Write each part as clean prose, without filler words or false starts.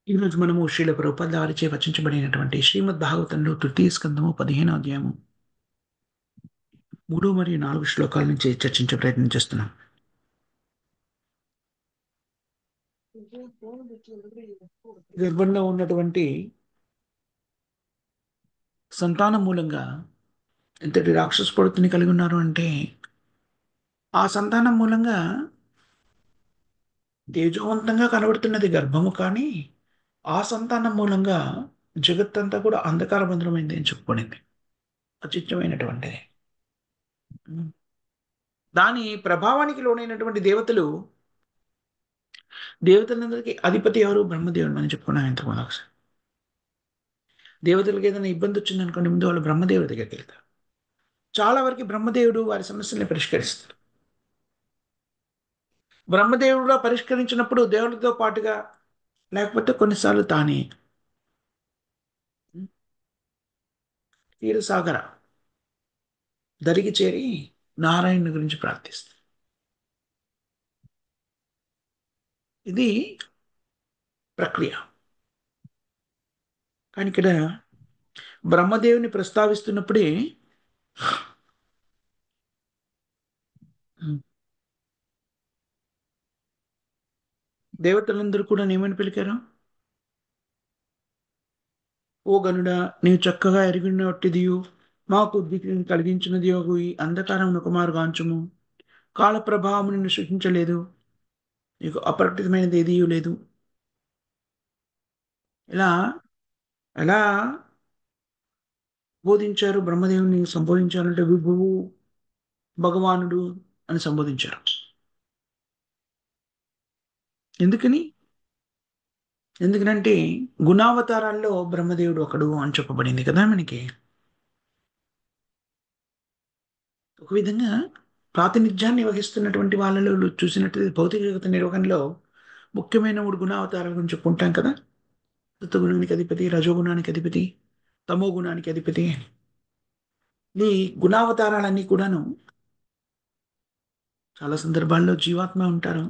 ఈరోజు మనము శ్రీల ప్రభుపాద వారిచే వచించబడినటువంటి శ్రీమద్ భాగవతంలో తృతీయ స్కందము 15వ అధ్యాయము 3 మరియు 4 శ్లోకాల నుంచి చర్చించే ప్రయత్నం చేస్తున్నాం. గర్భంలో ఉన్నటువంటి సంతానం మూలంగా ఎంతటి రాక్షస ప్రవృత్తిని కలిగి ఉన్నారు అంటే, ఆ సంతానం మూలంగా తేజోవంతంగా కనబడుతున్నది గర్భము, కానీ ఆ సంతానం మూలంగా జగత్తంతా కూడా అంధకార బంధమైంది అని చెప్పబడింది. అత్యుత్తమైనటువంటిది. దాని ప్రభావానికి లోనైనటువంటి దేవతలందరికీ అధిపతి ఎవరు? బ్రహ్మదేవుడు. మనం చెప్పుకున్నాం ఇంతకుముందు ఒకసారి. దేవతలకు ఏదైనా ఇబ్బంది వచ్చిందనుకోండి, ముందు వాళ్ళు బ్రహ్మదేవుడి దగ్గరికి వెళ్తారు. చాలా వరకు బ్రహ్మదేవుడు వారి సమస్యల్ని పరిష్కరిస్తారు. బ్రహ్మదేవుడు పరిష్కరించినప్పుడు దేవుడితో పాటుగా, లేకపోతే కొన్నిసార్లు తానే క్షీరసాగర దరికి చేరి నారాయణుని గురించి ప్రార్థిస్తారు. ఇది ప్రక్రియ. కానీ ఇక్కడ బ్రహ్మదేవుని ప్రస్తావిస్తున్నప్పుడే దేవతలందరూ కూడా ఏమని పిలికారు? ఓ గనుడా, నీవు చక్కగా ఎరిగినట్టిదియు, మాకు ఉద్విగ్నం కలిగించినది ఈ అంధకారమును కుమారుగాంచుము. కాల ప్రభావం నిన్ను సృష్టించలేదు, నీకు అప్రకటితమైనది ఏదీ లేదు. ఇలా ఎలా బోధించారు? బ్రహ్మదేవుని సంబోధించాలంటే విభువు, భగవానుడు అని సంబోధించారు. ఎందుకని? ఎందుకనంటే గుణావతారాల్లో బ్రహ్మదేవుడు ఒకడు అని చెప్పబడింది కదా మనకి. ఒక విధంగా ప్రాతినిధ్యాన్ని వహిస్తున్నటువంటి వాళ్ళలో చూసినట్టు భౌతిక జగత నిర్వహణలో ముఖ్యమైన 3 గుణావతారాల గురించి చెప్పుకుంటాం కదా. సత్వగుణానికి అధిపతి, రజోగుణానికి అధిపతి, తమో గుణానికి అధిపతి. ఈ గుణావతారాలన్నీ కూడాను చాలా సందర్భాల్లో జీవాత్మ ఉంటారు.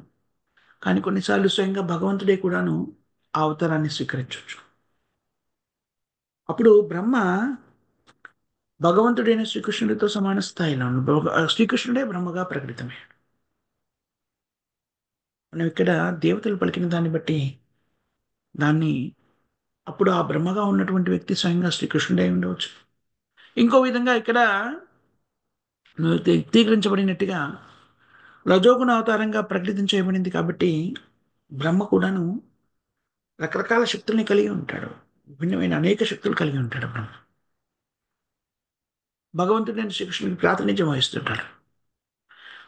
కానీ కొన్నిసార్లు స్వయంగా భగవంతుడే కూడాను ఆ అవతారాన్ని స్వీకరించవచ్చు. అప్పుడు బ్రహ్మ భగవంతుడైన శ్రీకృష్ణుడితో సమాన స్థాయిలో శ్రీకృష్ణుడే బ్రహ్మగా ప్రకటితమయ్యాడు. మనం ఇక్కడ దేవతలు పలికిన దాన్ని బట్టి దాన్ని అప్పుడు ఆ బ్రహ్మగా ఉన్నటువంటి వ్యక్తి స్వయంగా శ్రీకృష్ణుడే ఉండవచ్చు. ఇంకో విధంగా ఇక్కడ వ్యక్తీకరించబడినట్టుగా రజోగుణ అవతారంగా ప్రకటితం చేయబడింది కాబట్టి బ్రహ్మ కూడాను రకరకాల శక్తుల్ని కలిగి ఉంటాడు. భిన్నమైన అనేక శక్తులు కలిగి ఉంటాడు బ్రహ్మ. భగవంతుడైన శ్రీకృష్ణుడికి ప్రాతినిధ్యం వహిస్తుంటాడు.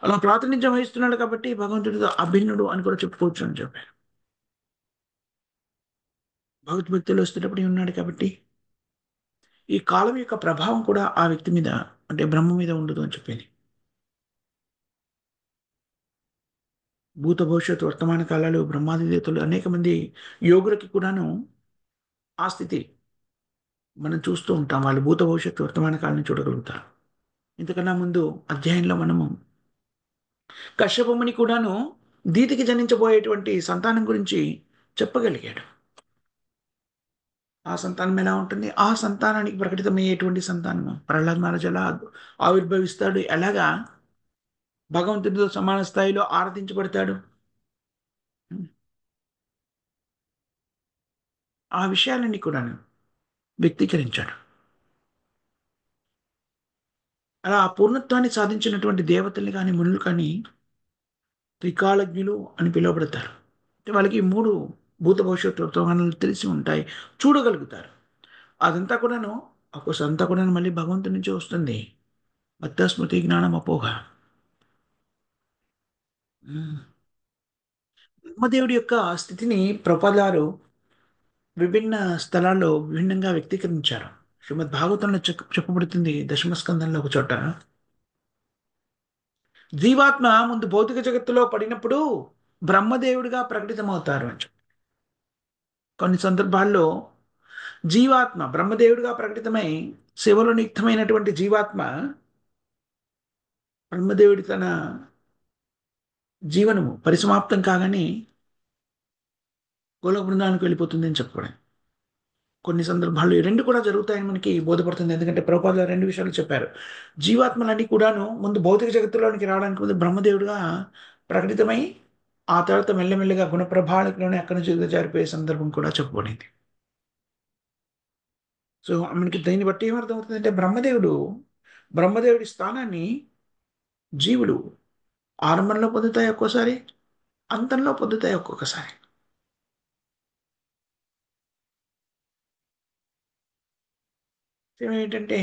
అలా ప్రాతినిధ్యం వహిస్తున్నాడు కాబట్టి భగవంతుడితో అభిన్నుడు అని కూడా చెప్పుకోవచ్చు అని చెప్పారు. భగవద్భక్తులు వస్తున్నప్పుడు ఉన్నాడు కాబట్టి ఈ కాలం యొక్క ప్రభావం కూడా ఆ వ్యక్తి మీద, అంటే బ్రహ్మ మీద ఉండదు అని చెప్పింది. భూత భవిష్యత్తు వర్తమాన కాలాలు బ్రహ్మాది దేవతలు అనేక మంది యోగులకి కూడాను ఆ స్థితి మనం చూస్తూ ఉంటాం. వాళ్ళు భూత భవిష్యత్తు వర్తమాన కాలాన్ని చూడగలుగుతారు. ఇంతకన్నా ముందు అధ్యాయంలో మనము కశ్యపముని కూడాను దీతికి జనించబోయేటువంటి సంతానం గురించి చెప్పగలిగాడు. ఆ సంతానం ఎలా ఉంటుంది? ఆ సంతానానికి ప్రకటితమయ్యేటువంటి సంతానము ప్రహ్లాద్ మహారాజ్ ఎలా ఆవిర్భవిస్తాడు, ఎలాగా భగవంతుడితో సమాన స్థాయిలో ఆరాధించబడతాడు, ఆ విషయాలన్నీ కూడాను వ్యక్తీకరించాడు. అలా ఆ పూర్ణత్వాన్ని సాధించినటువంటి దేవతల్ని కానీ మునులు కానీ త్రికాలజ్ఞులు అని పిలువబడతారు. అంటే వాళ్ళకి 3 భూత భవిష్యత్తు వర్తమానాలు తెలిసి ఉంటాయి, చూడగలుగుతారు. అదంతా కూడాను అంతా కూడాను మళ్ళీ భగవంతుడి నుంచే వస్తుంది. బద్ధ స్మృతి జ్ఞానం అపోహ. బ్రహ్మదేవుడి యొక్క స్థితిని ప్రపదాలు విభిన్న స్థలాల్లో విభిన్నంగా వ్యక్తీకరించారు. శ్రీమద్ భాగవతంలో చెప్పబడుతుంది దశమ స్కందంలో ఒక చోట, జీవాత్మ ముందు భౌతిక జగత్తులో పడినప్పుడు బ్రహ్మదేవుడిగా ప్రకటితమవుతారు అని కొన్ని సందర్భాల్లో జీవాత్మ బ్రహ్మదేవుడిగా ప్రకటితమై శివలో నియుక్తమైనటువంటి జీవాత్మ బ్రహ్మదేవుడి తన జీవనము పరిసమాప్తం కాగానే గోలోక బృందానికి వెళ్ళిపోతుంది అని చెప్పుకోవడం. కొన్ని సందర్భాల్లో ఈ రెండు కూడా జరుగుతాయని మనకి బోధపడుతుంది. ఎందుకంటే ప్రభుపాదులు రెండు విషయాలు చెప్పారు. జీవాత్మలన్నీ కూడాను ముందు భౌతిక జగత్తులోనికి రావడానికి ముందు బ్రహ్మదేవుడిగా ప్రకటితమై, ఆ తర్వాత మెల్లమెల్లగా గుణప్రభావిలోనే అక్కడి నుంచి దిగజారిపోయే సందర్భం కూడా చెప్పబడింది. సో మనకి దీన్ని బట్టి ఏమర్థమవుతుందంటే బ్రహ్మదేవుడి స్థానాన్ని జీవులు ఆరంభంలో పొందుతాయి ఒక్కోసారి, అంతంలో పొందుతాయి ఒక్కొక్కసారి. ఏంటంటే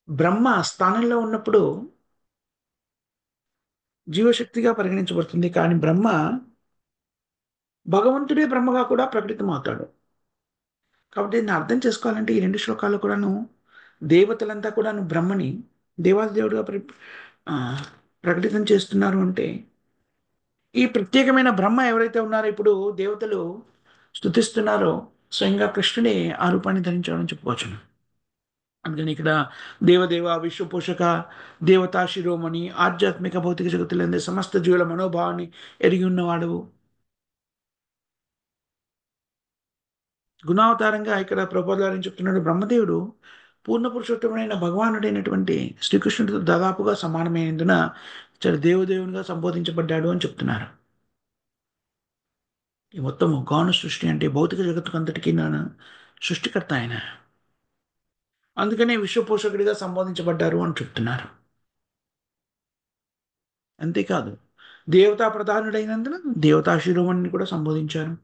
బ్రహ్మ స్థానంలో ఉన్నప్పుడు జీవశక్తిగా పరిగణించబడుతుంది. కానీ భగవంతుడే బ్రహ్మగా కూడా ప్రకటితమవుతాడు. కాబట్టి దీన్ని అర్థం చేసుకోవాలంటే ఈ రెండు శ్లోకాల్లో కూడాను దేవతలంతా కూడాను బ్రహ్మని దేవాది దేవుడిగా ఆ, ప్రకటితం చేస్తున్నారు అంటే ఈ ప్రత్యేకమైన బ్రహ్మ ఎవరైతే ఉన్నారో ఇప్పుడు దేవతలు స్తుతిస్తున్నారో స్వయంగా కృష్ణుడే ఆ రూపాన్ని ధరించాడని చెప్పుకోవచ్చు. అందుకని ఇక్కడ దేవదేవ విశ్వపోషక దేవతా శిరోమణి ఆధ్యాత్మిక భౌతిక జగత్తులందే సమస్త జీవుల మనోభావాన్ని ఎరిగి ఉన్నవాడు గుణావతారంగా ఇక్కడ ప్రభుపాదాలని చెప్తున్నాడు. బ్రహ్మదేవుడు పూర్ణ పురుషోత్తముడైన భగవానుడైనటువంటి శ్రీకృష్ణుడితో దాదాపుగా సమానమైనందున ఇక్కడ దేవదేవునిగా సంబోధించబడ్డాడు అని చెప్తున్నారు. ఈ మొత్తము గౌణ సృష్టి అంటే భౌతిక జగత్తుకు అంతటికీ సృష్టికర్త ఆయన. అందుకనే విశ్వపోషకుడిగా సంబోధించబడ్డారు అని చెప్తున్నారు. అంతేకాదు దేవతా ప్రధానుడైనందున దేవతా శిరోమణిని కూడా సంబోధించారు.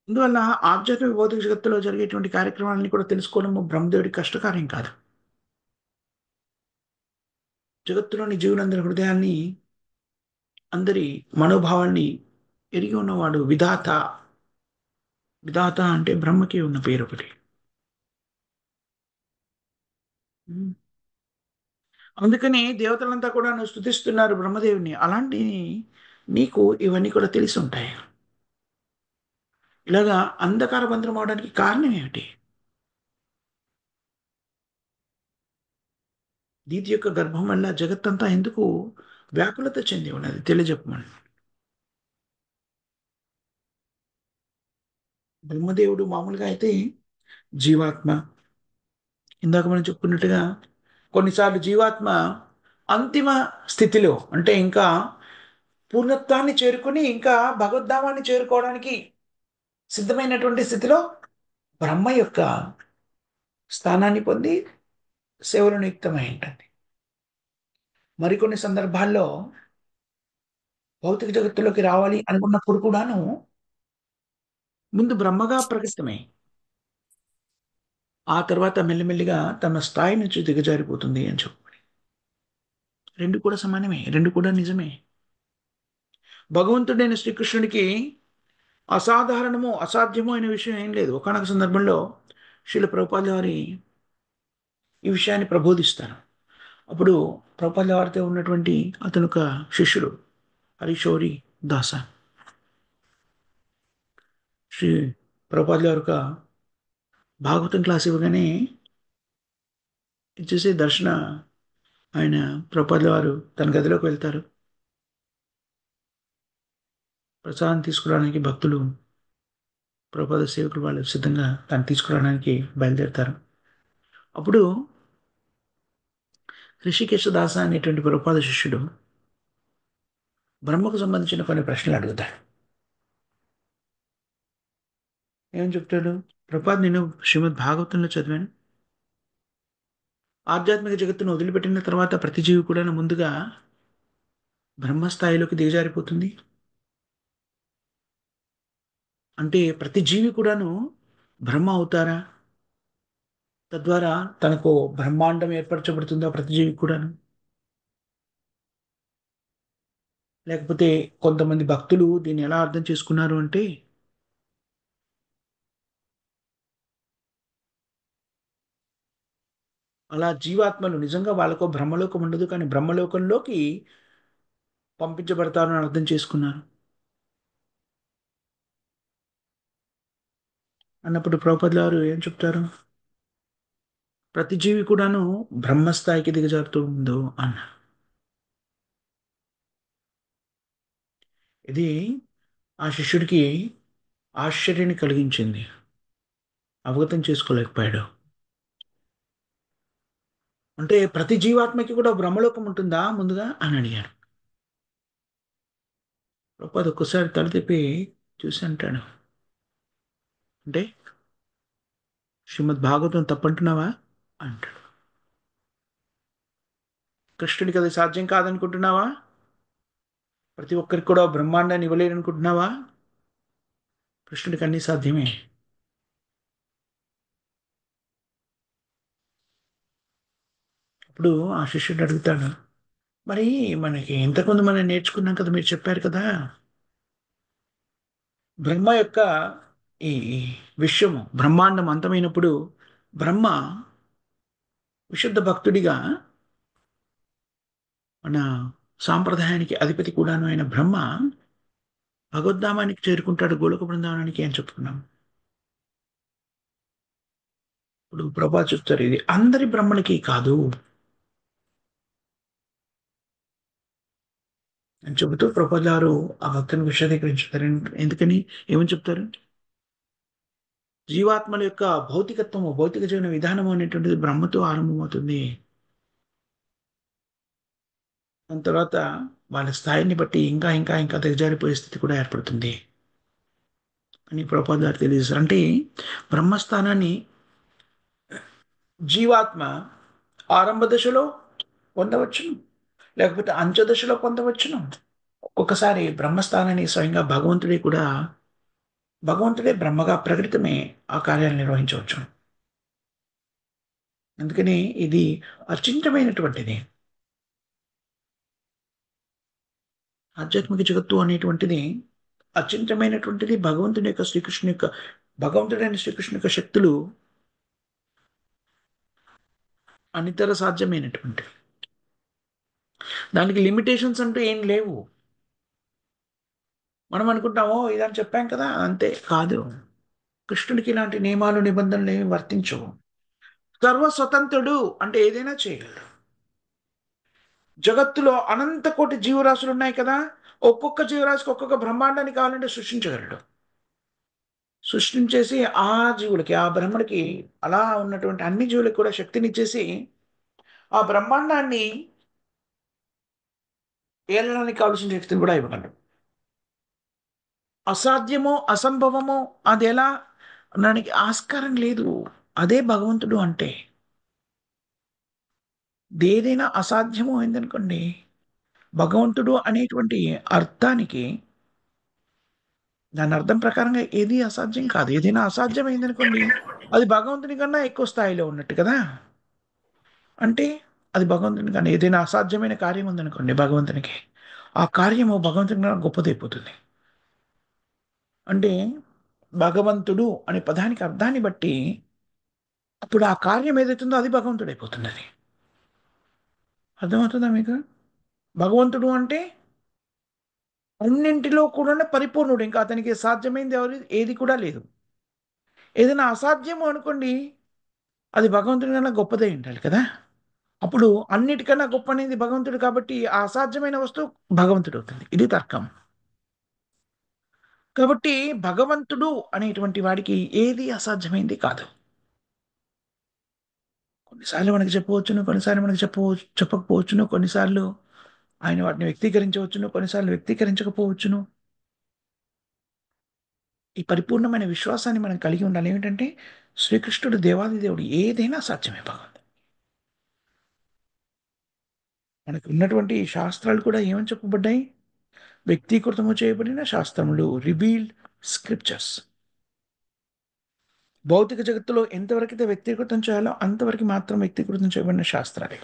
అందువల్ల ఆధ్యాత్మిక భౌతిక జగత్తులో జరిగేటువంటి కార్యక్రమాలని కూడా తెలుసుకోవడం బ్రహ్మదేవుడికి కష్టకార్యం కాదు. జగత్తులోని జీవులందరి హృదయాన్ని, అందరి మనోభావాల్ని ఎరిగి ఉన్నవాడు విధాత. విధాత అంటే బ్రహ్మకి ఉన్న పేరు ఒకటి. ఉమ్. అందుకని దేవతలంతా కూడా స్తుతిస్తున్నారు బ్రహ్మదేవుని. అలాంటి నీకు ఇవన్నీ కూడా తెలిసి ఉంటాయి. ఇలాగా అంధకార బంధనం అవడానికి కారణం ఏమిటి? దీతి యొక్క గర్భం వల్ల జగత్తంతా ఎందుకు వ్యాకులత చెంది ఉన్నది తెలియజెప్పమని. బ్రహ్మదేవుడు మామూలుగా అయితే జీవాత్మ, ఇందాక మనం చెప్పుకున్నట్టుగా కొన్నిసార్లు జీవాత్మ అంతిమ స్థితిలో అంటే ఇంకా పూర్ణత్వాన్ని చేరుకుని ఇంకా భగవద్ధామాన్ని చేరుకోవడానికి సిద్ధమైనటువంటి స్థితిలో బ్రహ్మ యొక్క స్థానాన్ని పొంది సేవలో నియుక్తమై ఉంటుంది. మరికొన్ని సందర్భాల్లో భౌతిక జగత్తులోకి రావాలి అనుకున్నప్పుడు కూడాను ముందు బ్రహ్మగా ప్రకటితమై ఆ తర్వాత మెల్లిమెల్లిగా తన స్థాయి నుంచి దిగజారిపోతుంది అని చెప్పి రెండు కూడా సమానమే, రెండు కూడా నిజమే. భగవంతుడైన శ్రీకృష్ణుడికి అసాధారణము అసాధ్యము అనే విషయం ఏం లేదు. ఒకానొక సందర్భంలో శ్రీల ప్రభుపాద వారి ఈ విషయాన్ని ప్రబోధిస్తారు. అప్పుడు ప్రభుపాద వారితో ఉన్నటువంటి అతను ఒక శిష్యుడు హరిశౌరి దాస శ్రీ ప్రభుపాద వారు ఒక భాగవతం క్లాస్ ఇవ్వగానే ఇచ్చేసి ఆయన ప్రభుపాద వారు తన గదిలోకి వెళ్తారు. ప్రసాదం తీసుకురావడానికి భక్తులు ప్రభుపాద సేవకులు వాళ్ళు సిద్ధంగా దాన్ని తీసుకురావడానికి బయలుదేరుతారు. అప్పుడు ఋషికేశ దాస అనేటువంటి ప్రభుపాద శిష్యుడు బ్రహ్మకు సంబంధించిన కొన్ని ప్రశ్నలు అడుగుతాడు. ఏమని చెప్తాడు? ప్రభుపాద్, నేను శ్రీమద్ భాగవతంలో చదివాను. ఆధ్యాత్మిక జగత్తును వదిలిపెట్టిన తర్వాత ప్రతి జీవి కూడా ముందుగా బ్రహ్మస్థాయిలోకి దిగజారిపోతుంది. అంటే ప్రతి జీవి కూడాను బ్రహ్మ అవుతారా? తద్వారా తనకు బ్రహ్మాండం ఏర్పరచబడుతుందా ప్రతి జీవి కూడాను? లేకపోతే కొంతమంది భక్తులు దీన్ని ఎలా అర్థం చేసుకున్నారు అంటే అలా జీవాత్మలు నిజంగా వాళ్ళకు బ్రహ్మలోకం ఉండదు, కానీ బ్రహ్మలోకంలోకి పంపించబడతారు అని అర్థం చేసుకున్నారు. అన్నప్పుడు ప్రభుపదుల వారు ఏం చెప్తారు? ప్రతి జీవి కూడాను బ్రహ్మస్థాయికి దిగజారుతూ ఉందో అన్న. ఇది ఆ శిష్యుడికి ఆశ్చర్యాన్ని కలిగించింది. అవగతం చేసుకోలేకపోయాడు. అంటే ప్రతి జీవాత్మకి కూడా బ్రహ్మలోకం ఉంటుందా ముందుగా అని అడిగాడు. ప్రభుపాద ఒక్కసారి తల తిప్పి చూసి అంటాడు, అంటే శ్రీమద్ భాగవతం తప్పంటున్నావా అంటాడు. కృష్ణుడికి అది సాధ్యం కాదనుకుంటున్నావా? ప్రతి ఒక్కరికి కూడా బ్రహ్మాండాన్ని ఇవ్వలేరనుకుంటున్నావా? కృష్ణుడికి అన్ని సాధ్యమే. అప్పుడు ఆ శిష్యుడు అడుగుతాడు, మరి మనకి ఇంతకుముందు మనం నేర్చుకున్నాం కదా, మీరు చెప్పారు కదా, బ్రహ్మ యొక్క ఈ విశ్వము బ్రహ్మాండం అంతమైనప్పుడు బ్రహ్మ విశుద్ధ భక్తుడిగా మన సాంప్రదాయానికి అధిపతి కూడాను అయిన బ్రహ్మ భగవద్ధామానికి చేరుకుంటాడు, గోలోక బృందావనానికి అని చెప్పుకున్నాం. ఇప్పుడు ప్రభా చెప్తారు, ఇది అందరి బ్రహ్మలకి కాదు అని చెబుతూ ప్రపంచారు ఆ భక్తుని విశదీకరించుతారు. ఎందుకని, ఏమని చెప్తారు? జీవాత్మల యొక్క భౌతికత్వము, భౌతిక జీవన విధానము అనేటువంటిది బ్రహ్మతో ఆరంభమవుతుంది. దాని తర్వాత వాళ్ళ స్థాయిని బట్టి ఇంకా ఇంకా ఇంకా దిగజారిపోయే స్థితి కూడా ఏర్పడుతుంది అని ప్రపోజల్ తెలియజేస్తారు. అంటే బ్రహ్మస్థానాన్ని జీవాత్మ ఆరంభ దశలో పొందవచ్చును, లేకపోతే అంత్య దశలో పొందవచ్చును. ఒక్కొక్కసారి బ్రహ్మస్థానాన్ని స్వయంగా భగవంతుడే బ్రహ్మగా ప్రకటితమే ఆ కార్యాలు నిర్వహించవచ్చు. అందుకని ఇది అత్యంతమైనటువంటిది. ఆధ్యాత్మిక జగత్తు అనేటువంటిది అత్యంతమైనటువంటిది. భగవంతుడైన శ్రీకృష్ణు యొక్క శక్తులు అనితర సాధ్యమైనటువంటివి. దానికి లిమిటేషన్స్ అంటూ ఏం లేవు. మనం అనుకుంటామో ఇదని చెప్పాం కదా, అంతే కాదు. కృష్ణుడికి ఇలాంటి నియమాలు నిబంధనలు ఏమి వర్తించవు. సర్వస్వతంత్రుడు, అంటే ఏదైనా చేయగలడు. జగత్తులో అనంత కోటి జీవరాశులు ఉన్నాయి కదా, ఒక్కొక్క జీవరాశికి ఒక్కొక్క బ్రహ్మాండాన్ని కావాలంటే సృష్టించగలడు. సృష్టించేసి ఆ జీవులకి, ఆ బ్రహ్మడికి, అలా ఉన్నటువంటి అన్ని జీవులకు కూడా శక్తినిచ్చేసి ఆ బ్రహ్మాండాన్ని ఏలడానికి కావలసిన శక్తిని కూడా ఇవ్వగలడు. అసాధ్యమో అసంభవమో అది ఎలా అనడానికి ఆస్కారం లేదు. అదే భగవంతుడు అంటే. ఏదైనా అసాధ్యమో అయిందనుకోండి, భగవంతుడు అనేటువంటి అర్థానికి, దాని అర్థం ప్రకారంగా ఏది అసాధ్యం కాదు. ఏదైనా అసాధ్యమైందనుకోండి, అది భగవంతుని కన్నా ఎక్కువ స్థాయిలో ఉన్నట్టు కదా. అంటే అది భగవంతుని కన్నా ఏదైనా అసాధ్యమైన కార్యం ఉందనుకోండి భగవంతునికి, ఆ కార్యము భగవంతుని కన్నా గొప్పదైపోతుంది. అంటే భగవంతుడు అనే పదానికి అర్థాన్ని బట్టి అప్పుడు ఆ కార్యం ఏదైతుందో అది భగవంతుడైపోతుంది. అది అర్థమవుతుందా మీకు? భగవంతుడు అంటే అన్నింటిలో కూడా పరిపూర్ణుడు. ఇంకా అతనికి సాధ్యమైంది ఏది కూడా లేదు. ఏదైనా అసాధ్యము అనుకోండి, అది భగవంతుడి కన్నా గొప్పదై ఉండాలి కదా. అప్పుడు అన్నిటికన్నా గొప్ప అనేది భగవంతుడు కాబట్టి ఆ అసాధ్యమైన వస్తువు భగవంతుడు అవుతుంది. ఇది తర్కం. కాబట్టి భగవంతుడు అనేటువంటి వాడికి ఏది అసాధ్యమైంది కాదు. కొన్నిసార్లు మనకి చెప్పవచ్చును, కొన్నిసార్లు మనకి చెప్పకపోవచ్చును, కొన్నిసార్లు ఆయన వాటిని వ్యక్తీకరించవచ్చును, కొన్నిసార్లు వ్యక్తీకరించకపోవచ్చును. ఈ పరిపూర్ణమైన విశ్వాసాన్ని మనం కలిగి ఉండాలి. ఏమిటంటే శ్రీకృష్ణుడు దేవాది దేవుడు, ఏదైనా సాధ్యమే భగవంతుడు. మనకు ఉన్నటువంటి ఈ శాస్త్రాలు కూడా ఏమని చెప్పబడ్డాయి? వ్యక్తీకృతము చేయబడిన శాస్త్రములు, రివీల్డ్ స్క్రిప్చర్స్. భౌతిక జగత్తులో ఎంతవరకైతే వ్యక్తీకృతం చేయాలో అంతవరకు మాత్రం వ్యక్తీకృతం చేయబడిన శాస్త్రాలే.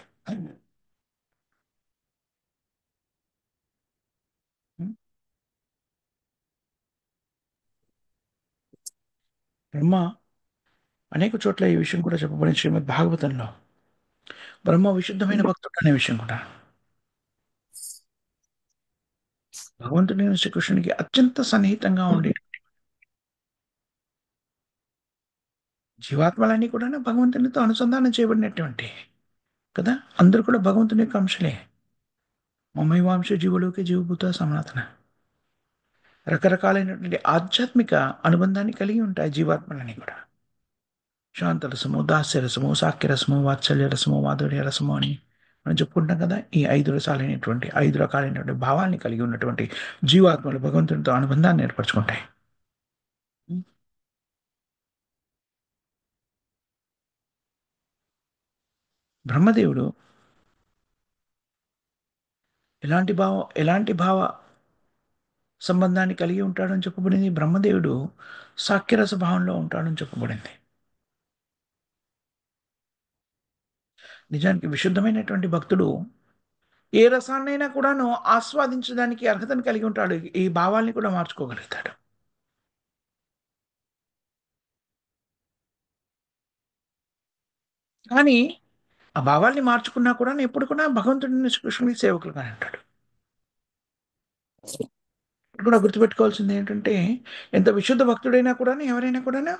బ్రహ్మ అనేక చోట్ల ఈ విషయం కూడా చెప్పబడింది శ్రీమద్ భాగవతంలో. బ్రహ్మ విశుద్ధమైన భక్తుడు అనే విషయం కూడా. భగవంతుడైన శ్రీకృష్ణునికి అత్యంత సన్నిహితంగా ఉండే జీవాత్మలన్నీ కూడా భగవంతునితో అనుసంధానం చేయబడినటువంటి కదా. అందరూ కూడా భగవంతుని యొక్క అంశలే. మమైవాంశ జీవులోకి జీవభూత సనాతన. రకరకాలైనటువంటి ఆధ్యాత్మిక అనుబంధాన్ని కలిగి ఉంటాయి జీవాత్మలన్నీ కూడా. శాంతరసము, దాస్యరసము, సాక్ష్యరసము, వాత్సల్య రసము, మాధుర్య రసము అని మనం చెప్పుకుంటాం కదా. ఈ 5 రకాలైనటువంటి భావాల్ని కలిగి ఉన్నటువంటి జీవాత్మలు భగవంతునితో అనుబంధాన్ని ఏర్పరచుకుంటాయి. బ్రహ్మదేవుడు ఎలాంటి భావ సంబంధాన్ని కలిగి ఉంటాడని చెప్పబడింది. బ్రహ్మదేవుడు సాక్ష్యరస భావంలో ఉంటాడని చెప్పబడింది. నిజానికి విశుద్ధమైనటువంటి భక్తుడు ఏ రసాన్నైనా కూడాను ఆస్వాదించడానికి అర్హతను కలిగి ఉంటాడు. ఈ భావాల్ని కూడా మార్చుకోగలుగుతాడు. కానీ ఆ భావాల్ని మార్చుకున్నా కూడా ఎప్పుడు కూడా భగవంతుడిని కృష్ణుని సేవకులుగా అంటాడు. ఇప్పుడు కూడా గుర్తుపెట్టుకోవాల్సింది ఏంటంటే, ఎంత విశుద్ధ భక్తుడైనా కూడా ఎవరైనా కూడా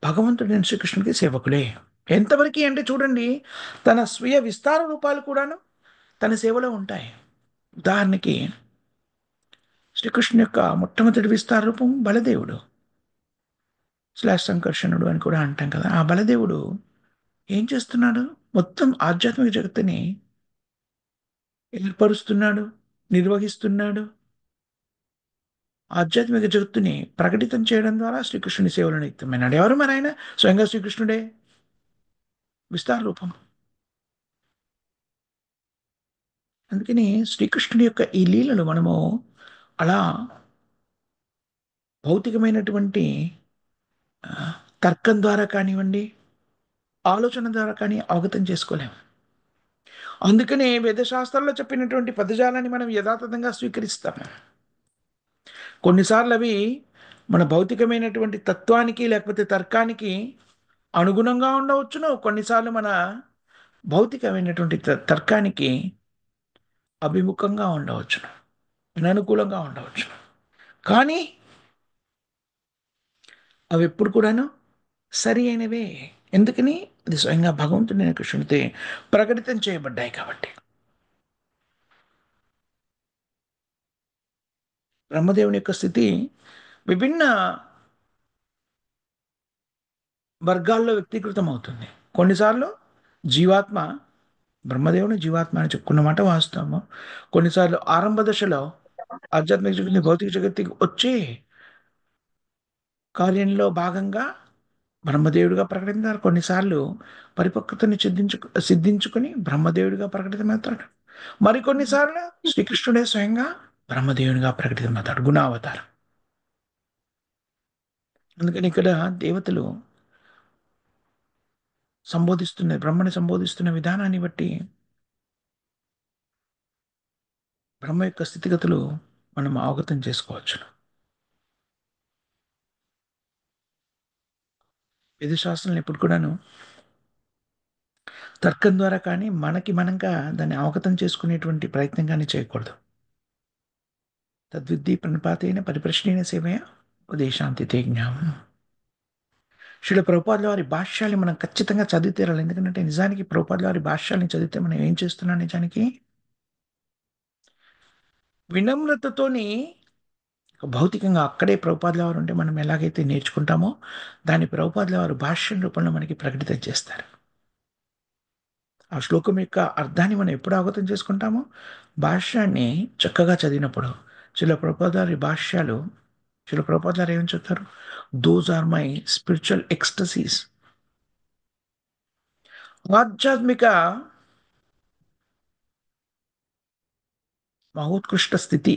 భగవంతుడైన శ్రీకృష్ణుడికి సేవకులే. ఎంతవరకు అంటే చూడండి, తన స్వీయ విస్తార రూపాలు కూడాను తన సేవలో ఉంటాయి. ఉదాహరణకి శ్రీకృష్ణుని యొక్క మొట్టమొదటి విస్తార రూపం బలదేవుడు సంకర్షణుడు అని కూడా అంటాం కదా. ఆ బలదేవుడు ఏం చేస్తున్నాడు? మొత్తం ఆధ్యాత్మిక జగత్తుని ఏర్పరుస్తున్నాడు, నిర్వహిస్తున్నాడు. ఆధ్యాత్మిక జగత్తుని ప్రకటితం చేయడం ద్వారా శ్రీకృష్ణుని సేవలో నియుక్తమైనాడు. ఎవరు మరి ఆయన? స్వయంగా శ్రీకృష్ణుడే విస్తార రూపం. అందుకని శ్రీకృష్ణుడి యొక్క ఈ లీలలు మనము అలా భౌతికమైనటువంటి ఆ, తర్కం ద్వారా కానివ్వండి, ఆలోచన ద్వారా కానీ అవగతం చేసుకోలేము. అందుకనే వేదశాస్త్రాల్లో చెప్పినటువంటి పదజాలాన్ని మనం యథాతథంగా స్వీకరిస్తాము. కొన్నిసార్లు అవి మన భౌతికమైనటువంటి తత్వానికి లేకపోతే తర్కానికి అనుగుణంగా ఉండవచ్చును. కొన్నిసార్లు మన భౌతికమైనటువంటి తర్కానికి అభిముఖంగా ఉండవచ్చును, అననుకూలంగా ఉండవచ్చును. కానీ అవి ఎప్పుడు కూడాను సరి అయినవే. ఎందుకని? అది స్వయంగా భగవంతుడైన కృష్ణుడితే ప్రకటితం చేయబడ్డాయి కాబట్టి. బ్రహ్మదేవుని యొక్క స్థితి విభిన్న వర్గాల్లో వ్యక్తీకృతం అవుతుంది. కొన్నిసార్లు జీవాత్మ, బ్రహ్మదేవుని జీవాత్మ అని చెప్పుకున్న మాట వాస్తవము. కొన్నిసార్లు ఆరంభ దశలో ఆధ్యాత్మిక జగత్తుని భౌతిక జగత్తుకి వచ్చే కార్యంలో భాగంగా బ్రహ్మదేవుడిగా ప్రకటించారు. కొన్నిసార్లు పరిపక్వతని సిద్ధించుకుని బ్రహ్మదేవుడిగా ప్రకటితమవుతాడు. మరికొన్నిసార్లు శ్రీకృష్ణుడే స్వయంగా బ్రహ్మదేవునిగా ప్రకటితమవుతాడు, గుణావతారం. అందుకని ఇక్కడ దేవతలు బ్రహ్మని సంబోధిస్తున్న విధానాన్ని బట్టి బ్రహ్మ యొక్క స్థితిగతులు మనం అవగతం చేసుకోవచ్చు. వేదశాస్త్రాలను ఎప్పుడు కూడాను తర్కం ద్వారా కానీ మనకి మనంగా దాన్ని అవగతం చేసుకునేటువంటి ప్రయత్నం కానీ చేయకూడదు. తద్విద్ధి ప్రణిపాతైన పరిప్రశ్నైన సేవయ ఉపదేశాంతి తే జ్ఞానం. శ్రీల ప్రభుపాదుల వారి భాష్యాన్ని మనం ఖచ్చితంగా చదివి తీరాలి. ఎందుకంటే నిజానికి ప్రభుపాదుల వారి భాష్యాన్ని చదివితే మనం ఏం చేస్తున్నాం? నిజానికి వినమ్రతతోని భౌతికంగా అక్కడే ప్రభుపాదుల వారు ఉంటే మనం ఎలాగైతే నేర్చుకుంటామో దాన్ని ప్రభుపాదుల వారు భాష్యం రూపంలో మనకి ప్రకటితం చేస్తారు. ఆ శ్లోకం యొక్క అర్థాన్ని మనం ఎప్పుడు అవగతం చేసుకుంటామో భాష్యాన్ని చక్కగా చదివినప్పుడు. శిల ప్రభుపాదాలు ఏమని చెప్తారు? Those are my spiritual ecstasies. ఆధ్యాత్మిక మహోత్కృష్ట స్థితి.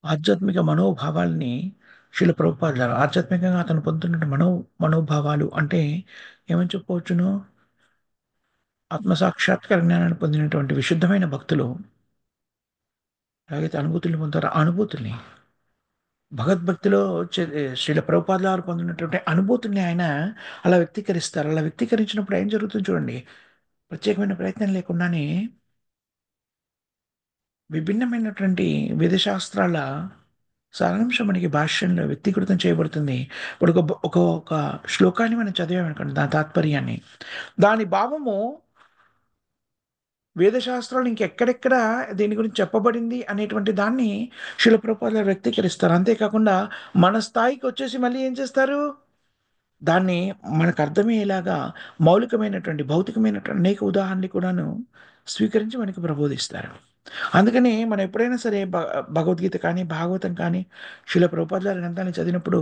ఆధ్యాత్మిక మనోభావాల్ని ఆధ్యాత్మికంగా అతను పొందుతున్న మనోభావాలు అంటే ఏమని చెప్పవచ్చును? ఆత్మసాక్షాత్కార జ్ఞానాన్ని పొందినటువంటి విశుద్ధమైన భక్తులు ఎలాగైతే అనుభూతుల్ని పొందుతారో ఆ అనుభూతుల్ని భగవద్భక్తిలో శ్రీల ప్రభుపాదుల వారు పొందినటువంటి అనుభూతుల్ని ఆయన అలా వ్యక్తీకరిస్తారు. అలా వ్యక్తీకరించినప్పుడు ఏం జరుగుతుంది చూడండి. ప్రత్యేకమైన ప్రయత్నం లేకుండానే విభిన్నమైనటువంటి వేదశాస్త్రాల సారాంశం మనకి భాష్యంలో వ్యక్తీకృతం చేయబడుతుంది. ఇప్పుడు ఒక శ్లోకాన్ని మనం చదివామనుకోండి, దాని తాత్పర్యాన్ని, దాని భావము వేదశాస్త్రాలు ఇంకెక్కడెక్కడ దీని గురించి చెప్పబడింది అనేటువంటి దాన్ని శిల ప్రభుపాదులు వ్యక్తీకరిస్తారు. అంతేకాకుండా మన స్థాయికి వచ్చేసి మళ్ళీ ఏం చేస్తారు? దాన్ని మనకు అర్థమయ్యేలాగా మౌలికమైనటువంటి, భౌతికమైనటువంటి అనేక ఉదాహరణలు కూడాను స్వీకరించి మనకి ప్రబోధిస్తారు. అందుకని మనం ఎప్పుడైనా సరే భగవద్గీత కానీ, భాగవతం కానీ, శిల ప్రభుపాదుల వారి గ్రంథాన్ని చదివినప్పుడు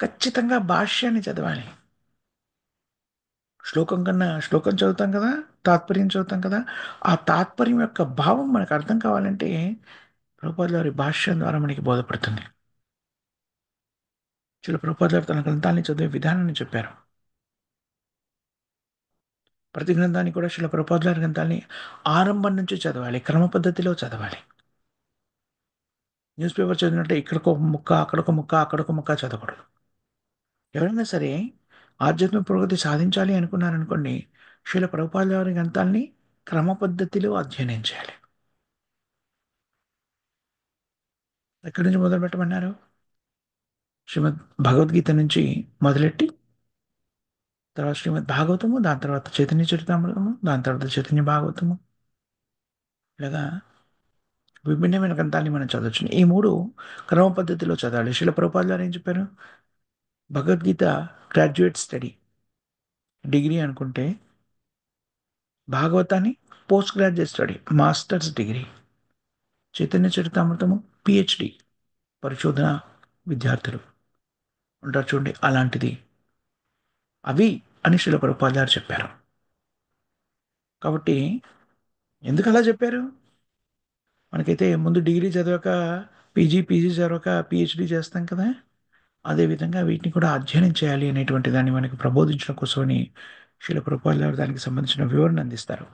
ఖచ్చితంగా భాష్యాన్ని చదవాలి. శ్లోకం కన్నా శ్లోకం చదువుతాం కదా! తాత్పర్యం చదువుతాం కదా! ఆ తాత్పర్యం యొక్క భావం మనకు అర్థం కావాలంటే ప్రభుపాదుల వారి భాష్యం ద్వారా మనకి బోధపడుతుంది. శిల ప్రభుపాదుల వారు తన గ్రంథాన్ని చదివే విధానాన్ని చెప్పారు. ప్రతి గ్రంథాన్ని కూడా శిల ప్రభుపాదుల వారి గ్రంథాన్ని ఆరంభం నుంచి చదవాలి. క్రమ పద్ధతిలో చదవాలి. న్యూస్ పేపర్ చదివినట్టే ఇక్కడికొక ముక్క, అక్కడొక ముక్క, అక్కడొక ముక్క చదవకూడదు. ఎవరైనా సరే ఆధ్యాత్మిక పురోగతి సాధించాలి అనుకున్నారనుకోండి, శిల ప్రభుపాదుల వారి గ్రంథాల్ని క్రమ పద్ధతిలో అధ్యయనం చేయాలి. ఎక్కడి నుంచి మొదలు పెట్టమన్నారు? శ్రీమద్ భగవద్గీత నుంచి మొదలెట్టి, తర్వాత శ్రీమద్ భాగవతము, దాని తర్వాత చైతన్య చరితామృతము, దాని తర్వాత చైతన్య భాగవతము, ఇలాగా విభిన్నమైన గ్రంథాన్ని మనం చదవచ్చు. ఈ 3 క్రమ పద్ధతిలో చదవాలి. శిల ప్రభుపాదుల వారు ఏం చెప్పారు? భగవద్గీత గ్రాడ్యుయేట్ స్టడీ, డిగ్రీ అనుకుంటే, భాగవతాన్ని post graduate study, masters degree, Chaitanya చరితామృతము పిహెచ్డి, పరిశోధన విద్యార్థులు ఉంటారు చూడండి, అలాంటిది అవి అని శిల ప్రభుపాదుల వారు చెప్పారు. కాబట్టి ఎందుకు అలా చెప్పారు? మనకైతే ముందు డిగ్రీ చదివాక పీజీ చదివాక పిహెచ్డి చేస్తాం కదా! అదేవిధంగా వీటిని కూడా అధ్యయనం చేయాలి అనేటువంటి దాన్ని మనకి ప్రబోధించడం కోసమని శిల ప్రభుపాదుల వారు దానికి సంబంధించిన వివరణ అందిస్తారు.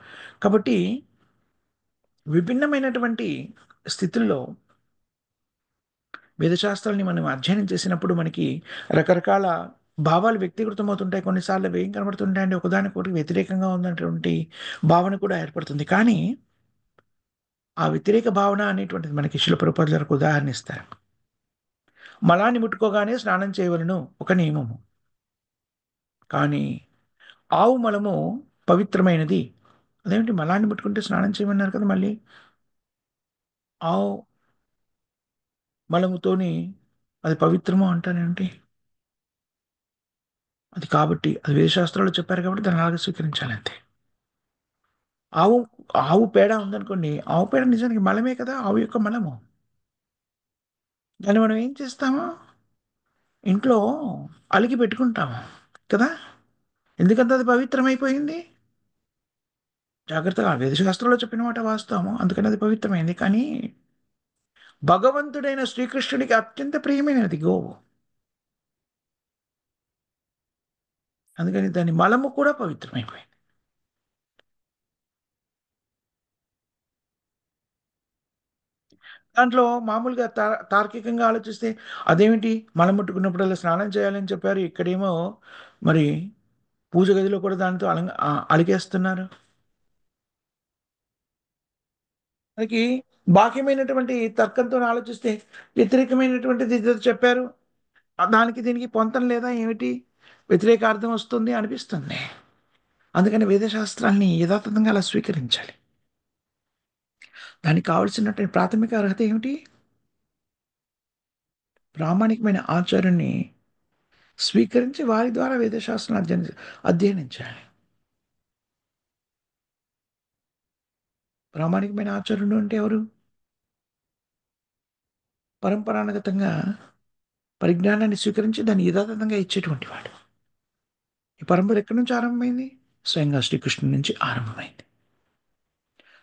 కాబట్టి విభిన్నమైనటువంటి స్థితుల్లో వేదశాస్త్రాల్ని మనం అధ్యయనం చేసినప్పుడు మనకి రకరకాల భావాలు వ్యక్తీకృతమవుతుంటాయి. కొన్నిసార్లు అవి ఏం కనబడుతుంటాయంటే ఒకదానికొకటి వ్యతిరేకంగా ఉన్నటువంటి భావన కూడా ఏర్పడుతుంది. కానీ ఆ వ్యతిరేక భావన అనేటువంటిది మనకి శిల ప్రభుపాదుల వారు ఒక ఉదాహరణ ఇస్తారు. మలాన్ని ముట్టుకోగానే స్నానం చేయవలెను ఒక నియమము. కానీ ఆవు మలము పవిత్రమైనది. అదేంటి మలాన్ని ముట్టుకుంటే స్నానం చేయమన్నారు కదా! మళ్ళీ ఆవు మలముతోని అది పవిత్రము అంటారేంటి? అది కాబట్టి అది వేదశాస్త్రాల్లో చెప్పారు కాబట్టి దాన్ని అలాగే స్వీకరించాలి అంతే. ఆవు ఆవు పేడ ఉందనుకోండి. ఆవు పేడ నిజానికి మలమే కదా! ఆవు యొక్క మలము. దాన్ని మనం ఏం చేస్తాము? ఇంట్లో అలికి పెట్టుకుంటాము కదా! ఎందుకంటే అది పవిత్రమైపోయింది. జాగ్రత్తగా వేదశాస్త్రంలో చెప్పిన మాట వాస్తవము. అందుకని అది పవిత్రమైంది. కానీ భగవంతుడైన శ్రీకృష్ణుడికి అత్యంత ప్రియమైనది గోవు. అందుకని దాని మలము కూడా పవిత్రమైపోయింది. దాంట్లో మామూలుగా తార్కికంగా ఆలోచిస్తే అదేమిటి మలం ముట్టుకున్నప్పుడల్లా స్నానం చేయాలని చెప్పారు. ఇక్కడేమో మరి పూజ గదిలో కూడా దానితో అలికేస్తున్నారు. మనకి బాహ్యమైనటువంటి తర్కంతో ఆలోచిస్తే వ్యతిరేకమైనటువంటిది ఏదో చెప్పారు. దానికి దీనికి పొంతం లేదా ఏమిటి? వ్యతిరేకార్థం వస్తుంది అనిపిస్తుంది. అందుకని వేదశాస్త్రాల్ని యథాతథంగా అలా స్వీకరించాలి. దానికి కావాల్సినటువంటి ప్రాథమిక అర్హత ఏమిటి? ప్రామాణికమైన ఆచార్యుని స్వీకరించి వారి ద్వారా వేదశాస్త్రం అధ్యయనం చేయాలి. ప్రామాణికమైన ఆచార్యుడు అంటే ఎవరు? పరంపరాగతంగా పరిజ్ఞానాన్ని స్వీకరించి దాన్ని యథాతథంగా ఇచ్చేటువంటి వాడు. ఈ పరంపర ఎక్కడి నుంచి ఆరంభమైంది? స్వయంగా శ్రీకృష్ణుడి నుంచి ఆరంభమైంది.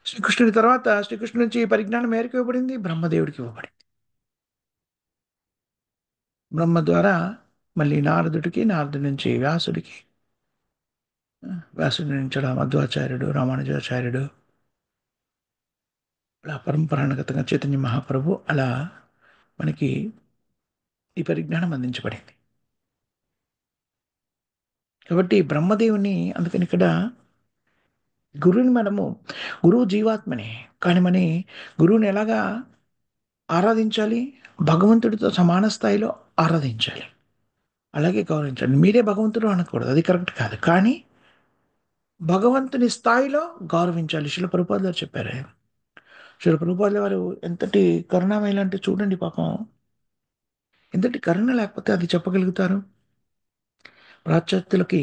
శ్రీకృష్ణుడి తర్వాత శ్రీకృష్ణుడి నుంచి ఈ పరిజ్ఞానం ఎవరికి ఇవ్వబడింది? బ్రహ్మదేవుడికి ఇవ్వబడింది. బ్రహ్మ ద్వారా మళ్ళీ నారదుడికి, నారదుడి నుంచి వ్యాసుడికి, వ్యాసుడి నుంచి అలా మధ్వాచార్యుడు, రామానుజాచార్యుడు, అలా పరంపరాగతంగా చైతన్య మహాప్రభు అలా మనకి ఈ పరిజ్ఞానం అందించబడింది. కాబట్టి బ్రహ్మదేవుని అందుకని ఇక్కడ గురువుని మనము గురువు జీవాత్మనే. కానీ గురువుని ఎలాగా ఆరాధించాలి? భగవంతుడితో సమాన స్థాయిలో ఆరాధించాలి. అలాగే గౌరవించాలి. మీరే భగవంతుడు అనకూడదు. అది కరెక్ట్ కాదు. కానీ భగవంతుని స్థాయిలో గౌరవించాలి. శిల ప్రభుపాదులు గారు చెప్పారు. శిల ప్రభుపాదుల వారు ఎంతటి కరుణామయులు అంటే చూడండి పాపం. ఎంతటి కరుణ లేకపోతే అది చెప్పగలుగుతారు. పాశ్చాత్యులకి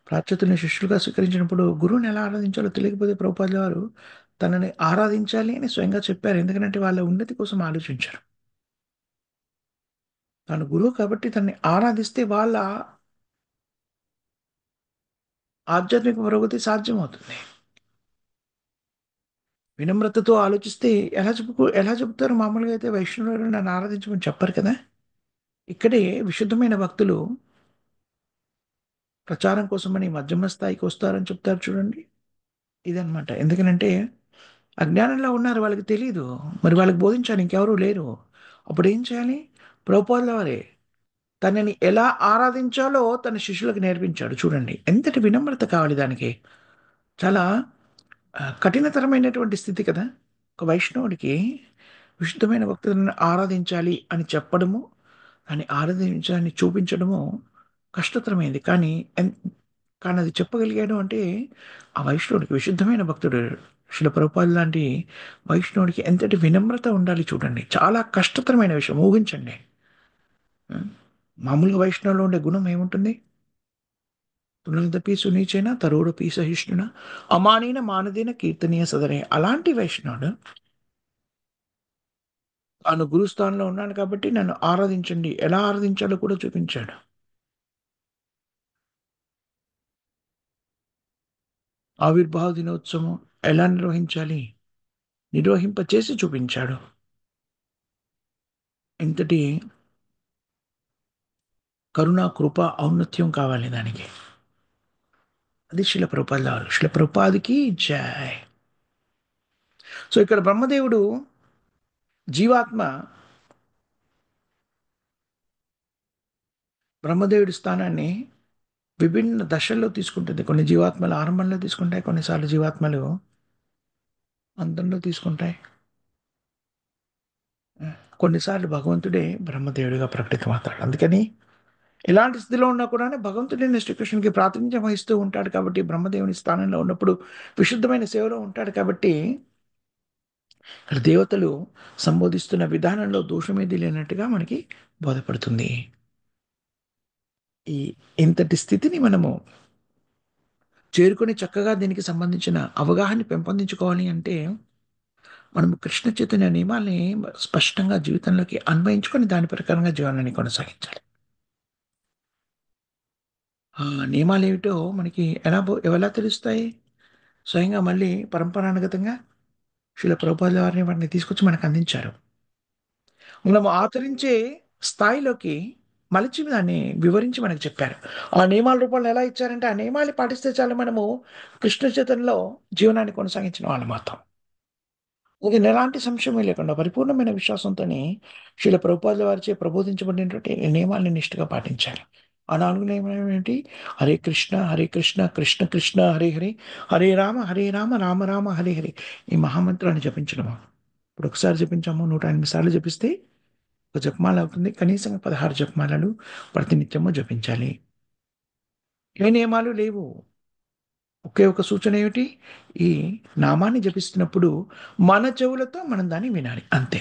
పాశ్చాత్యులను శిష్యులుగా స్వీకరించినప్పుడు గురువుని ఎలా ఆరాధించాలో తెలియకపోతే ప్రభుపాదుల వారు తనని ఆరాధించాలి అని స్వయంగా చెప్పారు. ఎందుకంటే వాళ్ళ ఉన్నతి కోసం ఆలోచించారు. తాను గురువు కాబట్టి తనని ఆరాధిస్తే వాళ్ళ ఆధ్యాత్మిక పురోగతి సాధ్యమవుతుంది. వినమ్రతతో ఆలోచిస్తే ఎలా చెబుతారు? మామూలుగా అయితే వైష్ణవులు నన్ను ఆరాధించమని చెప్పరు కదా! ఇక్కడే విశుద్ధమైన భక్తులు ప్రచారం కోసమని మధ్యమ స్థాయికి వస్తారని చెప్తారు చూడండి. ఇదనమాట. ఎందుకనంటే అజ్ఞానంలో ఉన్నారు. వాళ్ళకి తెలీదు. మరి వాళ్ళకి బోధించాలి ఇంకెవరు లేరు. అప్పుడేం చేయాలి? ప్రభుపాదుల వారే తనని ఎలా ఆరాధించాలో తన శిష్యులకు నేర్పించాడు చూడండి. ఎంతటి వినమ్రత కావాలి దానికి. చాలా కఠినతరమైనటువంటి స్థితి కదా! ఒక వైష్ణవుడికి విశుద్ధమైన భక్తులను ఆరాధించాలి అని చెప్పడము, దాన్ని ఆరాధించాలని చూపించడము కష్టతరమైంది. కానీ అది చెప్పగలిగాడు అంటే ఆ వైష్ణవుడికి విశుద్ధమైన భక్తుడు శిల ప్రభుపాదులు లాంటి వైష్ణవుడికి ఎంతటి వినమ్రత ఉండాలి చూడండి. చాలా కష్టతరమైన విషయం ఊహించండి. హ్మ్. మామూలుగా వైష్ణవులో ఉండే గుణం ఏముంటుంది? తునల్దపి సునీచేన తరోడపి సహిష్ణున అమానీన మానదేన కీర్తనీయ సదరే అలాంటి వైష్ణవుడు తాను గురుస్థానంలో ఉన్నాను కాబట్టి నన్ను ఆరాధించండి. ఎలా ఆరాధించాలో కూడా చూపించాడు. ఆవిర్భావ దినోత్సవం ఎలా నిర్వహించాలి? నిర్వహింపచేసి చూపించాడు. ఎంతటి కరుణ, కృప, ఔన్నత్యం కావాలి దానికి. అది శిల ప్రభుపాదుల వారు. శిల ప్రభుపాదికి జై. సో ఇక్కడ బ్రహ్మదేవుడు జీవాత్మ బ్రహ్మదేవుడి స్థానాన్ని విభిన్న దశల్లో తీసుకుంటుంది. కొన్ని జీవాత్మలు ఆరంభంలో తీసుకుంటాయి. కొన్నిసార్లు జీవాత్మలు అంతంలో తీసుకుంటాయి. కొన్నిసార్లు భగవంతుడే బ్రహ్మదేవుడిగా ప్రకటితమవుతాడు. అందుకని ఎలాంటి స్థితిలో ఉన్నా కూడా భగవంతుడే శ్రీకృష్ణునికి ప్రాతినిధ్యం వహిస్తూ ఉంటాడు కాబట్టి బ్రహ్మదేవుని స్థానంలో ఉన్నప్పుడు విశుద్ధమైన సేవలో ఉంటాడు కాబట్టి ఇక్కడ దేవతలు సంబోధిస్తున్న విధానంలో దోషమేది లేనట్టుగా మనకి బోధపడుతుంది. ఈ ఇంతటి స్థితిని మనము చేరుకొని చక్కగా దీనికి సంబంధించిన అవగాహన పెంపొందించుకోవాలి అంటే మనము కృష్ణ చైతన్య నియమాల్ని స్పష్టంగా జీవితంలోకి అన్వయించుకొని దాని ప్రకారంగా జీవనాన్ని కొనసాగించాలి. ఆ నియమాలేమిటో మనకి ఎలా తెలుస్తాయి? స్వయంగా మళ్ళీ పరంపరానుగతంగా శిల ప్రభుపాదుల వారిని వాటిని తీసుకొచ్చి మనకు అందించారు. మనం ఆచరించే స్థాయిలోకి మలిచి దాన్ని వివరించి మనకు చెప్పారు. ఆ నియమాల రూపంలో ఎలా ఇచ్చారంటే, ఆ నియమాలు పాటిస్తే చాలు మనము కృష్ణ చైతన్యలో జీవనాన్ని కొనసాగించిన వాళ్ళమవుతాం. ఇది ఎలాంటి సంశయమే లేకుండా పరిపూర్ణమైన విశ్వాసంతోని శీల ప్రభుపాదుల వారిచే ప్రబోధించబడినటువంటి ఈ నియమాల్ని నిష్ఠగా పాటించాలి. ఆ 4 నియమాలు ఏంటి? హరే కృష్ణ, హరే కృష్ణ, కృష్ణ కృష్ణ హరే హరే, హరే రామ, రామ రామ హరే హరే. ఈ మహామంత్రాన్ని జపించడము. ఇప్పుడు ఒకసారి జపించాము 108 సార్లు జపిస్తే ఒక జపమాల అవుతుంది. కనీసం 16 జపమాలలు ప్రతినిత్యము జపించాలి. ఏ నియమాలు లేవు. ఒకే ఒక సూచన ఏమిటి? ఈ నామాన్ని జపిస్తున్నప్పుడు మన చెవులతో మనం దాన్ని వినాలి అంతే.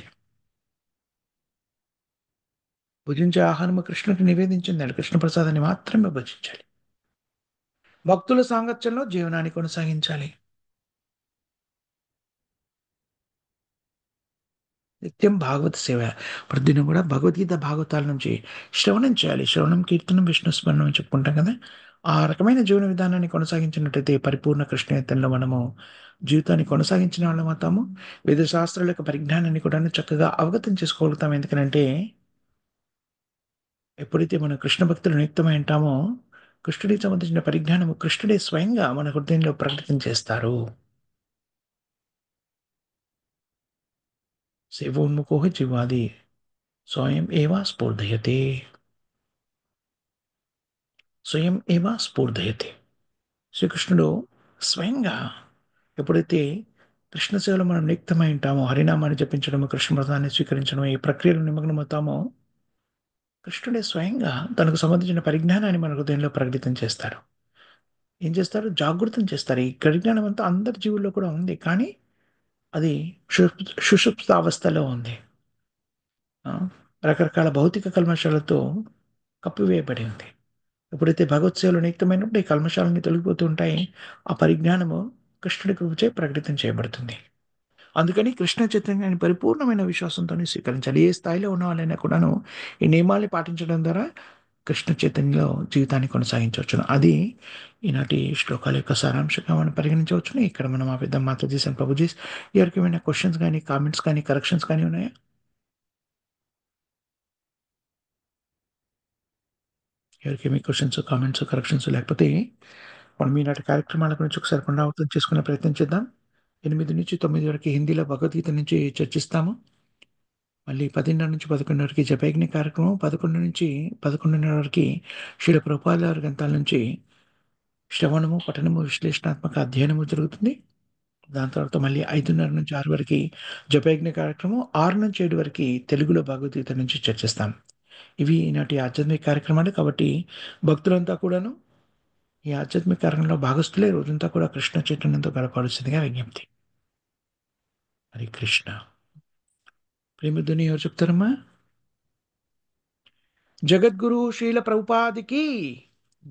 భుజించే ఆహారము కృష్ణుడికి నివేదించింది. కృష్ణ ప్రసాదాన్ని మాత్రమే భుజించాలి. భక్తుల సాంగత్యంలో జీవనాన్ని కొనసాగించాలి. నిత్యం భాగవత సేవ. ప్రతిదినం కూడా భగవద్గీత, భాగవతాల నుంచి శ్రవణం చేయాలి. శ్రవణం, కీర్తనం, విష్ణు స్మరణం అని చెప్పుకుంటాం కదా! ఆ రకమైన జీవన విధానాన్ని కొనసాగించినట్టయితే పరిపూర్ణ కృష్ణయత్నంలో మనము జీవితాన్ని కొనసాగించిన వాళ్ళమవుతాము. వివిధ శాస్త్రాల యొక్క పరిజ్ఞానాన్ని కూడాను చక్కగా అవగతం చేసుకోగలుగుతాం. ఎందుకనంటే, ఎప్పుడైతే మనం కృష్ణ భక్తులు నియుక్తమై ఉంటామో, కృష్ణుడికి సంబంధించిన పరిజ్ఞానము కృష్ణుడే స్వయంగా మన హృదయంలో ప్రకటితం చేస్తారు. సేవోన్ముఖో జీవాది స్వయం ఏవ స్ఫూర్ధయతే. స్వయం ఏవ స్ఫూర్ధయతే. శ్రీకృష్ణుడు స్వయంగా ఎప్పుడైతే కృష్ణ సేవలో మనం నియుక్తమై ఉంటామో, హరినామాన్ని జపించడము, కృష్ణ వ్రతాన్ని స్వీకరించడం, ఈ ప్రక్రియలో నిమగ్నమవుతామో, కృష్ణుడే స్వయంగా తనకు సంబంధించిన పరిజ్ఞానాన్ని మన హృదయంలో ప్రకటితం చేస్తాడు. ఏం చేస్తారు? జాగృతం చేస్తారు. ఈ పరిజ్ఞానం అంతా అందరి జీవుల్లో కూడా ఉంది. కానీ అది సుషుప్తావస్థలో ఉంది. ఆ! రకరకాల భౌతిక కల్మషాలతో కప్పివేయబడి ఉంది. ఎప్పుడైతే భగవత్ సేవలో నియుక్తమైనప్పుడు ఈ కల్మషాలన్నీ తొలగిపోతూ ఉంటాయి. ఆ పరిజ్ఞానము కృష్ణుడి కృపచే ప్రకటితం చేయబడుతుంది. అందుకని కృష్ణ చైతన్యాన్ని పరిపూర్ణమైన విశ్వాసంతోనే స్వీకరించాలి. ఏ స్థాయిలో ఉన్న వాళ్ళైనా కూడాను ఈ నియమాల్ని పాటించడం ద్వారా కృష్ణ చైతన్యంలో జీవితాన్ని కొనసాగించవచ్చును. అది ఈనాటి శ్లోకాల యొక్క సారాంశంగా మనం పరిగణించవచ్చును. ఇక్కడ మనం ఆ విధంగా మాతాజీ అండ్ ప్రభుజీ ఎవరికైనా క్వశ్చన్స్ కానీ, కామెంట్స్ కానీ, కరెక్షన్స్ కానీ ఉన్నాయా? ఎవరికేమి క్వశ్చన్స్, కామెంట్స్, కరెక్షన్స్ లేకపోతే మనం ఈనాటి కార్యక్రమాల గురించి ఒకసారి పునరావృతం చేసుకునే ప్రయత్నం చేద్దాం. 8-9 వరకు హిందీలో భగవద్గీత నుంచి చర్చిస్తాము. మళ్ళీ 10:30-11 వరకు జపయజ్ఞ కార్యక్రమం, 11-11:30 వరకు శ్రీల ప్రభుపాద గారి గ్రంథాల నుంచి శ్రవణము, పఠనము, విశ్లేషణాత్మక అధ్యయనము జరుగుతుంది. దాని తర్వాత మళ్ళీ 5:30-6 వరకు జపయజ్ఞ కార్యక్రమం, 6-7 వరకు తెలుగులో భగవద్గీత నుంచి చర్చిస్తాం. ఇవి ఈనాటి ఆధ్యాత్మిక కార్యక్రమాలు. కాబట్టి భక్తులంతా కూడాను ఈ ఆధ్యాత్మిక కార్యక్రమంలో భాగస్థులే రోజంతా కూడా కృష్ణ చైతన్యంతో గడపాల్సిందిగా విజ్ఞప్తి. హరే కృష్ణ. ప్రేమధ్వని ఎవరు చెప్తారమ్మా? జగద్గురు శ్రీల ప్రభుపాదికి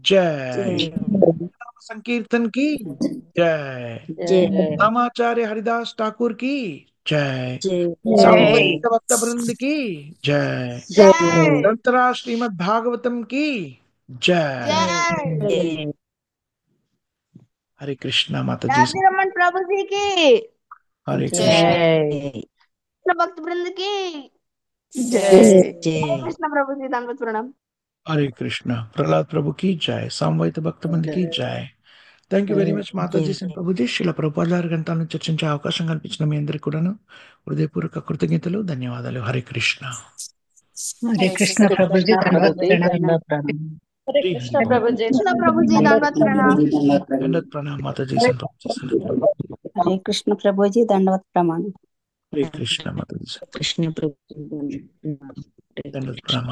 జై. నామ సంకీర్తన్ కి జై. जय రామాచార్య హరిదాస్ ఠాకూర్ కి జై. जय సామవేద భక్త బృంద్ కి జై. जय గ్రంథరా శ్రీమద్ భాగవతం కి జై. जय హరే కృష్ణ. మాతాజీ रमन प्रभु जी की హరే కృష్ణ. जय कृष्ण भक्त वृंद की जय कृष्ण प्रभु जी धन्यवाद प्रणाम। హరే కృష్ణ. ప్రహ్లాద్ ప్రభు కి జై. సామవేద భక్త బృంద్ కి జై. Thank you very much Mataji and Prabhuji. Srila Prabhupada గారి గ్రంథాలను చర్చించే అవకాశం కల్పించిన మీ అందరికీ కూడాను హృదయపూర్వక కృతజ్ఞతలు, ధన్యవాదాలు. హరే కృష్ణ. हरे कृष्ण प्रभु जी धन्यवाद प्रणाम। हरे कृष्ण प्रभु जी धन्यवाद प्रणाम। దండత్ ప్రణామ్ మాతాజీ అండ్ ప్రభుజీ. हरे कृष्ण प्रभु जी दंडवत प्रणाम। హరే కృష్ణ మాతాజీ. कृष्ण प्रभु దండత్ ప్రణామ్.